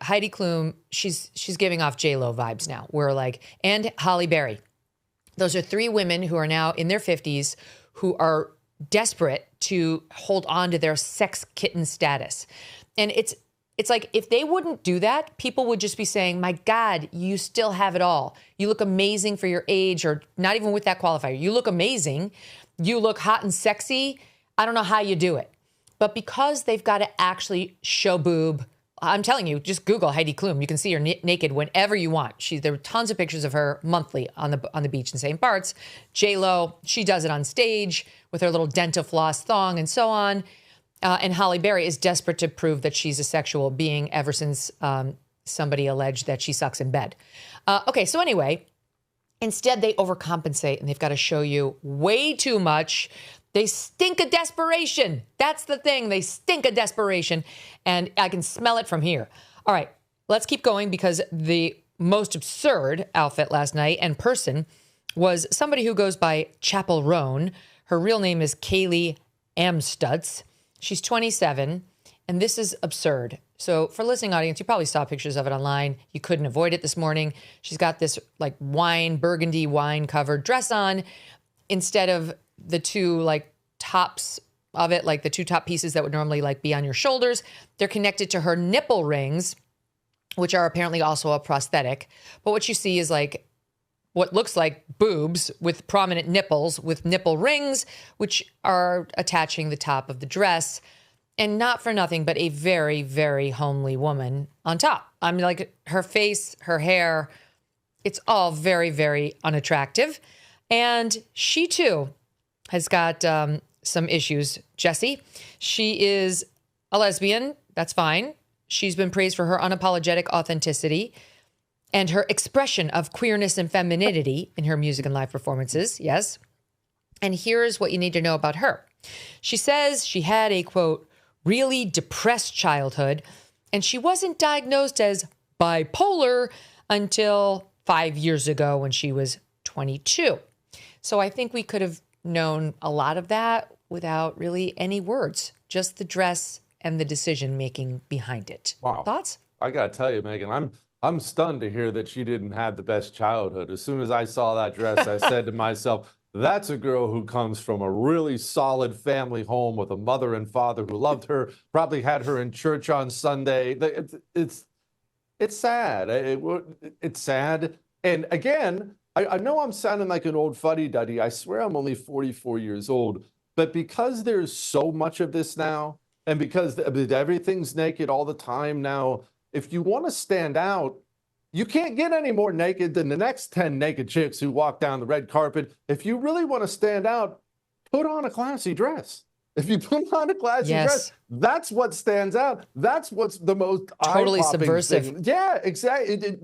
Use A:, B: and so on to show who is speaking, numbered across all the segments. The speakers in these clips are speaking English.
A: Heidi Klum, she's giving off J-Lo vibes now. We're like, and Halle Berry. Those are three women who are now in their 50s who are desperate to hold on to their sex kitten status. And it's like, if they wouldn't do that, people would just be saying, my God, you still have it all. You look amazing for your age, or not even with that qualifier. You look amazing. You look hot and sexy. I don't know how you do it. But because they've got to actually show boob, I'm telling you, just Google Heidi Klum. You can see her naked whenever you want. There are tons of pictures of her monthly on the beach in St. Bart's. J-Lo, she does it on stage with her little Dentafloss thong and so on. And Halle Berry is desperate to prove that she's a sexual being ever since somebody alleged that she sucks in bed. Okay, so anyway, instead they overcompensate and they've got to show you way too much. They stink of desperation. That's the thing. They stink of desperation. And I can smell it from here. All right, let's keep going, because the most absurd outfit last night and person was somebody who goes by Chappell Roan. Her real name is Kaylee Amstutz. She's 27, and this is absurd. So for listening audience, you probably saw pictures of it online. You couldn't avoid it this morning. She's got this like burgundy wine covered dress on instead of the two like tops of it, like the two top pieces that would normally like be on your shoulders. They're connected to her nipple rings, which are apparently also a prosthetic. But what you see is like what looks like boobs with prominent nipples with nipple rings, which are attaching the top of the dress. And not for nothing, but a very, very homely woman on top. I mean, like her face, her hair, it's all very, very unattractive. And she too has got some issues. Jessie, she is a lesbian. That's fine. She's been praised for her unapologetic authenticity and her expression of queerness and femininity in her music and live performances. Yes. And here's what you need to know about her. She says she had a, quote, really depressed childhood, and she wasn't diagnosed as bipolar until 5 years ago when she was 22. So I think we could have known a lot of that without really any words, just the dress and the decision making behind it.
B: Wow.
A: Thoughts?
B: I got to tell you, Megyn, I'm stunned to hear that she didn't have the best childhood. As soon as I saw that dress, I said to myself, that's a girl who comes from a really solid family home with a mother and father who loved her, probably had her in church on Sunday. It's sad. It's sad. And again, I know I'm sounding like an old fuddy-duddy. I swear I'm only 44 years old. But because there's so much of this now, and because everything's naked all the time now, if you want to stand out, you can't get any more naked than the next 10 naked chicks who walk down the red carpet. If you really want to stand out, put on a classy dress. If you put on a classy dress, that's what stands out. That's what's the most
A: totally subversive
B: thing. Yeah, exactly.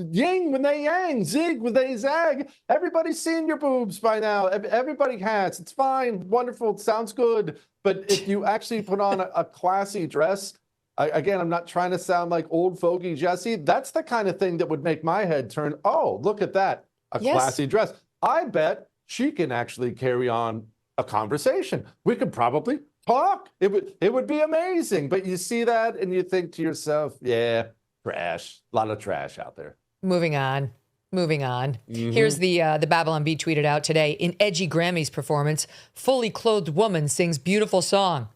B: Yin when they yang, zig when they zag. Everybody's seen your boobs by now. Everybody has. It's fine, wonderful, sounds good. But if you actually put on a classy dress, again, I'm not trying to sound like old fogey Jessie. That's the kind of thing that would make my head turn, oh, look at that, a classy dress. I bet she can actually carry on a conversation. We could probably talk. It would be amazing. But you see that and you think to yourself, yeah, trash. A lot of trash out there.
A: Moving on. Here's the Babylon Bee tweeted out today. In edgy Grammys performance, fully clothed woman sings beautiful song.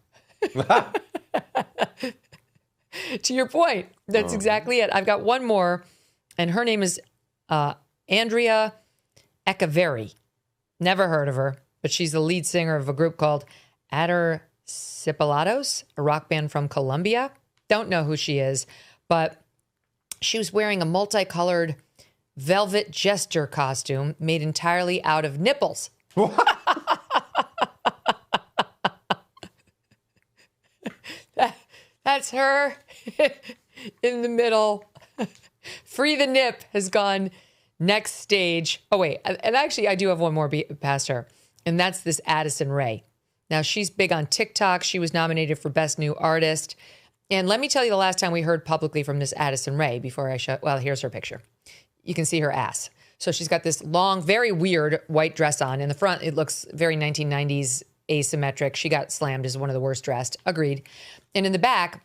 A: To your point, that's exactly it. I've got one more, and her name is Andrea Echeverry. Never heard of her, but she's the lead singer of a group called Aterciopelados, a rock band from Colombia. Don't know who she is, but she was wearing a multicolored velvet jester costume made entirely out of nipples. That's her in the middle. Free the Nip has gone next stage. Oh, wait. And actually, I do have one more past her. And that's this Addison Rae. Now, she's big on TikTok. She was nominated for Best New Artist. And let me tell you the last time we heard publicly from this Addison Rae before I show. Well, here's her picture. You can see her ass. So she's got this long, very weird white dress on. In the front, it looks very 1990s asymmetric. She got slammed as one of the worst dressed. Agreed. And in the back,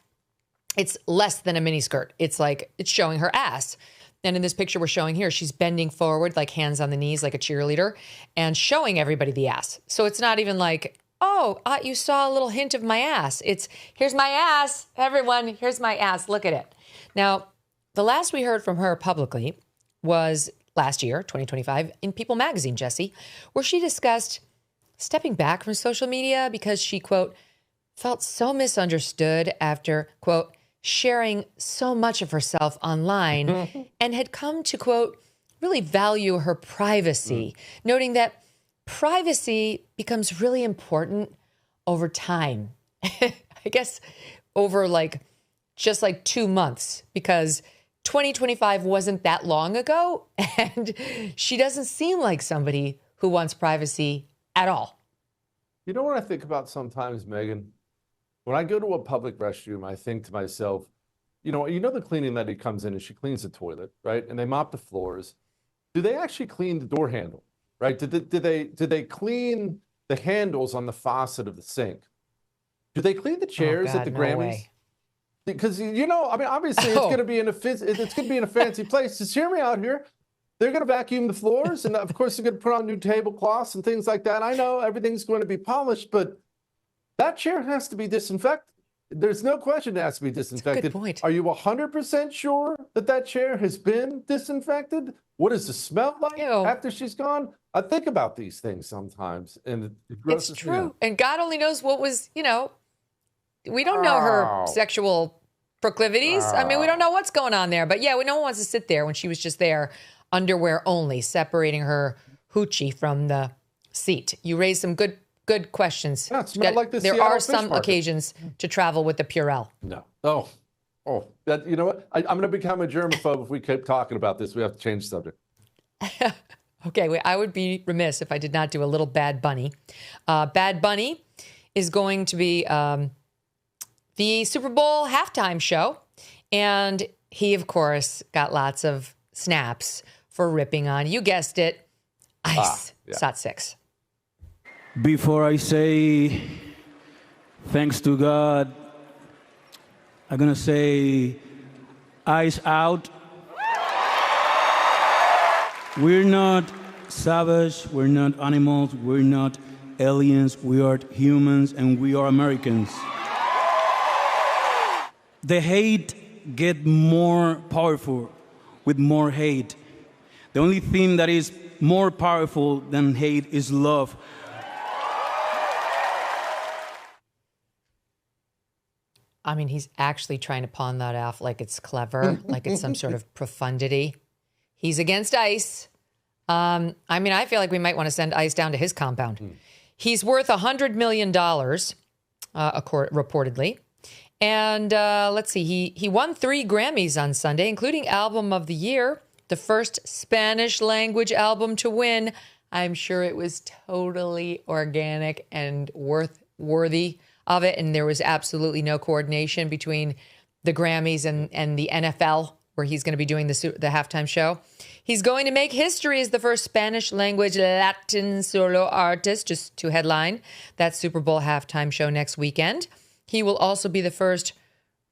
A: it's less than a mini skirt. It's like, it's showing her ass. And in this picture we're showing here, she's bending forward, like hands on the knees, like a cheerleader, and showing everybody the ass. So it's not even like, oh, you saw a little hint of my ass. It's, here's my ass, everyone, here's my ass, look at it. Now, the last we heard from her publicly was last year, 2025, in People magazine, Jesse, where she discussed stepping back from social media because she, quote, felt so misunderstood after, quote, sharing so much of herself online and had come to, quote, really value her privacy, noting that privacy becomes really important over time. I guess over just 2 months, because 2025 wasn't that long ago, and she doesn't seem like somebody who wants privacy at all.
B: You know what I think about sometimes, Megyn? When I go to a public restroom, I think to myself, you know the cleaning lady comes in and she cleans the toilet, right? And they mop the floors. Do they actually clean the door handle, right? Did they clean the handles on the faucet of the sink? Do they clean the chairs at the Grammys?
A: Way.
B: Because obviously it's going to be in a fancy place. Just hear me out here. They're going to vacuum the floors, and of course they're going to put on new tablecloths and things like that. I know everything's going to be polished, but that chair has to be disinfected. There's no question it has to be disinfected.
A: That's a good point.
B: Are you 100% sure that chair has been disinfected? What does the smell like after she's gone? I think about these things sometimes, and
A: it's true. And God only knows what was, we don't know her sexual proclivities. I mean, we don't know what's going on there. But yeah, no one wants to sit there when she was just there, underwear only, separating her hoochie from the seat. You raised some good questions.
B: Yeah, it's not like this.
A: There are some occasions to travel with the Purell.
B: No. Oh, that, you know what? I'm going to become a germaphobe if we keep talking about this. We have to change the subject.
A: Okay, I would be remiss if I did not do a little Bad Bunny. Bad Bunny is going to be the Super Bowl halftime show. And he, of course, got lots of snaps for ripping on, you guessed it, Ice. Sot 6.
C: Before I say thanks to God, I'm going to say Ice out. We're not savage, we're not animals, we're not aliens, we are humans, and we are Americans. The hate get more powerful with more hate. The only thing that is more powerful than hate is love.
A: I mean, he's actually trying to pawn that off like it's clever, like it's some sort of profundity. He's against ICE. I mean, I feel like we might want to send ICE down to his compound. He's worth $100 million, reportedly. And let's see, he won 3 Grammys on Sunday, including Album of the Year, the first Spanish language album to win. I'm sure it was totally organic and worthy of it. And there was absolutely no coordination between the Grammys and the NFL, where he's going to be doing the halftime show. He's going to make history as the first Spanish language Latin solo artist just to headline that Super Bowl halftime show next weekend. He will also be the first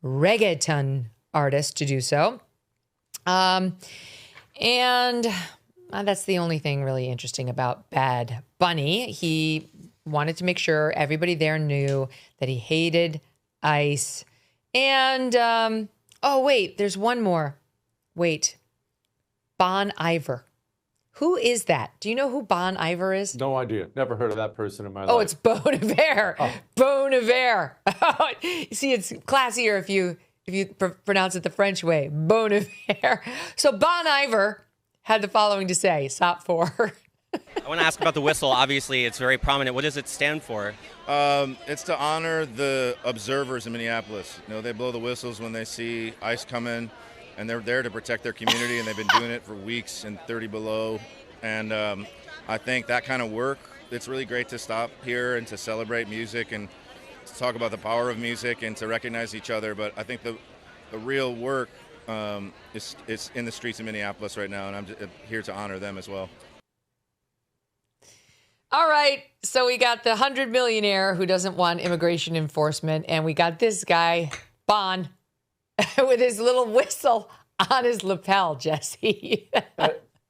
A: reggaeton artist to do so. And that's the only thing really interesting about Bad Bunny. He wanted to make sure everybody there knew that he hated ICE. And, oh, wait, there's one more. Wait. Bon Iver. Who is that? Do you know who Bon Iver is?
B: No idea. Never heard of that person in my life.
A: Oh, it's Bon Iver. Oh. Bon Iver. See, it's classier if you pronounce it the French way. Bon Iver. So Bon Iver had the following to say. Stop for.
D: I want to ask about the whistle. Obviously, it's very prominent. What does it stand for?
E: It's to honor the observers in Minneapolis. You know, they blow the whistles when they see ICE come in, and they're there to protect their community, and they've been doing it for weeks in 30 below. And I think that kind of work, it's really great to stop here and to celebrate music and to talk about the power of music and to recognize each other. But I think the real work is in the streets of Minneapolis right now, and I'm here to honor them as well.
A: All right, so we got the 100 millionaire who doesn't want immigration enforcement, and we got this guy, Bon with his little whistle on his lapel, Jesse.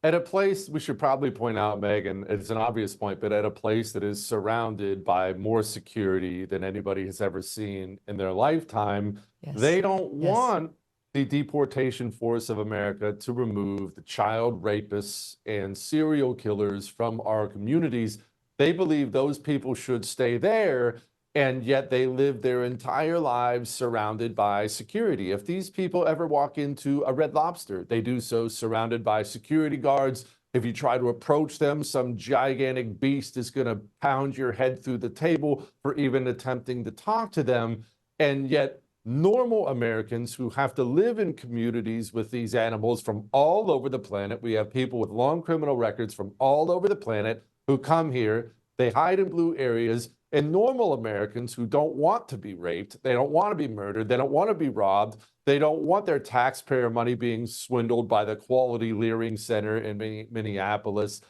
B: At a place, we should probably point out, Megan, it's an obvious point, but at a place that is surrounded by more security than anybody has ever seen in their lifetime, they don't want the deportation force of America to remove the child rapists and serial killers from our communities. They believe those people should stay there, and yet they live their entire lives surrounded by security. If these people ever walk into a Red Lobster, they do so surrounded by security guards. If you try to approach them, some gigantic beast is going to pound your head through the table for even attempting to talk to them. And yet normal Americans who have to live in communities with these animals from all over the planet, we have people with long criminal records from all over the planet who come here, they hide in blue areas. And normal Americans who don't want to be raped, they don't want to be murdered, they don't want to be robbed, they don't want their taxpayer money being swindled by the Quality Leering Center in Minneapolis.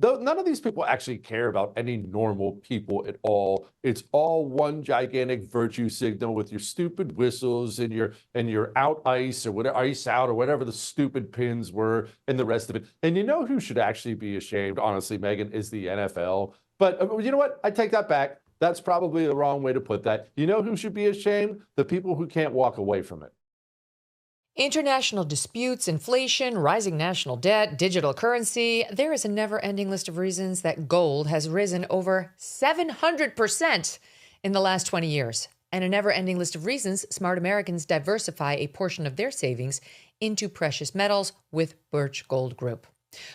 B: None of these people actually care about any normal people at all. It's all one gigantic virtue signal with your stupid whistles and your out ice or whatever, ice out or whatever the stupid pins were and the rest of it. And you know who should actually be ashamed, honestly, Megan, is the NFL. But you know what? I take that back. That's probably the wrong way to put that. You know who should be ashamed? The people who can't walk away from it.
A: International disputes, inflation, rising national debt, digital currency. There is a never-ending list of reasons that gold has risen over 700% in the last 20 years. And a never-ending list of reasons smart Americans diversify a portion of their savings into precious metals with Birch Gold Group.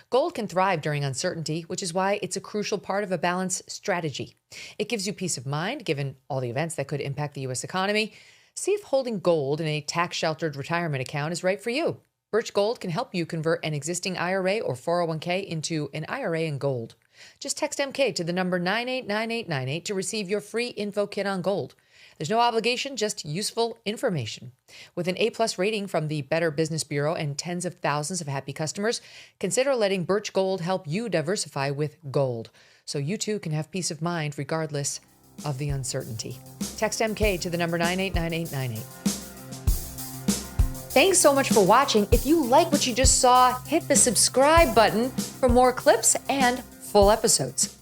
A: Gold can thrive during uncertainty, which is why it's a crucial part of a balanced strategy. It gives you peace of mind, given all the events that could impact the U.S. economy. See if holding gold in a tax-sheltered retirement account is right for you. Birch Gold can help you convert an existing IRA or 401k into an IRA in gold. Just text MK to the number 989898 to receive your free info kit on gold. There's no obligation, just useful information. With an A+ rating from the Better Business Bureau and tens of thousands of happy customers, consider letting Birch Gold help you diversify with gold, so you too can have peace of mind regardless of the uncertainty. Text MK to the number 989898. Thanks so much for watching. If you like what you just saw, hit the subscribe button for more clips and full episodes.